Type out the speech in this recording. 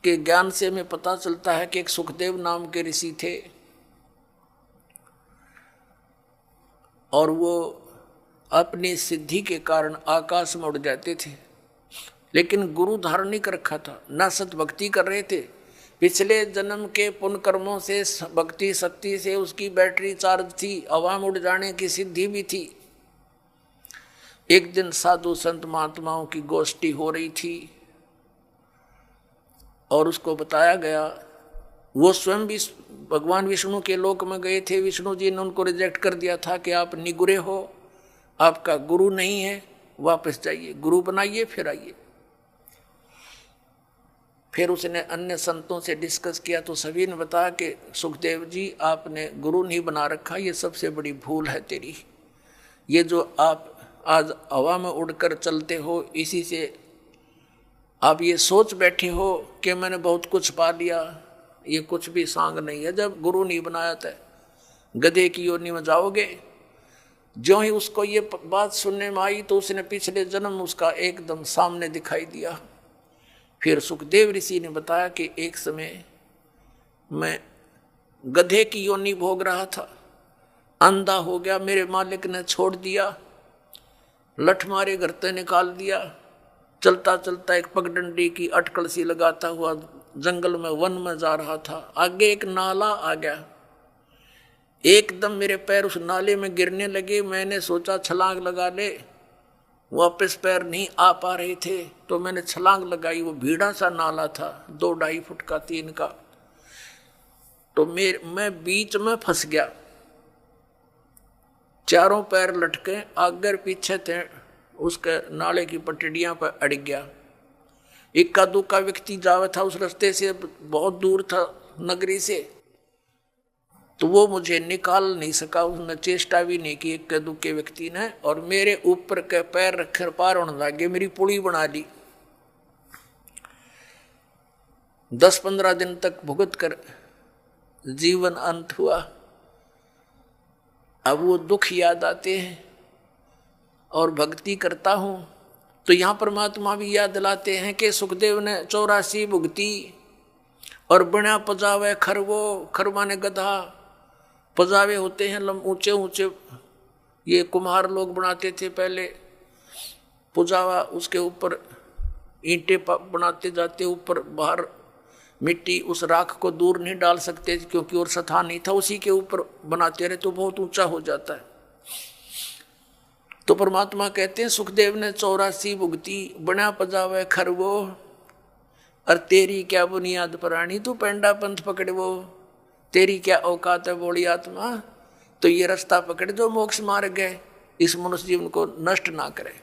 के ज्ञान से हमें पता चलता है कि एक सुखदेव नाम के ऋषि थे और वो अपनी सिद्धि के कारण आकाश में उड़ जाते थे, लेकिन गुरु धारण नहीं कर रखा था, न सत भक्ति कर रहे थे। पिछले जन्म के पुण्य कर्मों से भक्ति शक्ति से उसकी बैटरी चार्ज थी, हवा में उड़ जाने की सिद्धि भी थी। एक दिन साधु संत महात्माओं की गोष्ठी हो रही थी और उसको बताया गया, वो स्वयं भी भगवान विष्णु के लोक में गए थे। विष्णु जी ने उनको रिजेक्ट कर दिया था कि आप निगुरे हो, आपका गुरु नहीं है, वापस जाइए, गुरु बनाइए फिर आइए। फिर उसने अन्य संतों से डिस्कस किया तो सभी ने बताया कि सुखदेव जी आपने गुरु नहीं बना रखा, ये सबसे बड़ी भूल है तेरी। ये जो आप आज हवा में उड़कर चलते हो, इसी से आप ये सोच बैठे हो कि मैंने बहुत कुछ पा लिया, ये कुछ भी सांग नहीं है। जब गुरु नहीं बनाया था गधे की योनि में जाओगे। जो ही उसको ये बात सुनने में आई तो उसने पिछले जन्म उसका एकदम सामने दिखाई दिया। फिर सुखदेव ऋषि ने बताया कि एक समय मैं गधे की योनि भोग रहा था, अंधा हो गया, मेरे मालिक ने छोड़ दिया, लठ मारे घर से निकाल दिया। चलता चलता एक पगडंडी की अटकल सी लगाता हुआ जंगल में वन में जा रहा था। आगे एक नाला आ गया, एकदम मेरे पैर उस नाले में गिरने लगे। मैंने सोचा छलांग लगा ले, वापस पैर नहीं आ पा रहे थे तो मैंने छलांग लगाई। वो भीड़ा सा नाला था, 2-2.5 फुट का 3 का, तो मैं बीच में फंस गया। चारों पैर लटके आगे पीछे थे, उसके नाले की पटड़ियां पर अड़ गया। इक्का दुक्का व्यक्ति जावे था उस रास्ते से, बहुत दूर था नगरी से, तो वो मुझे निकाल नहीं सका, उसने चेष्टा भी नहीं की इक्के दुक्के व्यक्ति ने, और मेरे ऊपर के पैर रखे पार होने लगे, मेरी पुली बना ली। 10-15 दिन तक भुगत कर जीवन अंत हुआ। अब वो दुख याद आते हैं और भक्ति करता हूं तो यहाँ परमात्मा भी याद दिलाते हैं कि सुखदेव ने 84 भुगती और बिना पजावे खरवो, खरवा ने गधा, पजावे होते हैं ऊंचे ऊंचे, ये कुम्हार लोग बनाते थे पहले, पुजावा उसके ऊपर ईंटें बनाते जाते, ऊपर बाहर मिट्टी, उस राख को दूर नहीं डाल सकते क्योंकि और सथा नहीं था, उसी के ऊपर बनाते रहे तो बहुत ऊंचा हो जाता है। तो परमात्मा कहते हैं सुखदेव ने 84 भुगती, बना पजावे खरवो, और तेरी क्या बुनियाद प्राणी, तू पेंडा पंथ पकड़वो, तेरी क्या औकात है बोली आत्मा, तो ये रास्ता पकड़ जो मोक्ष मार्ग है, इस मनुष्य जीवन को नष्ट ना करे।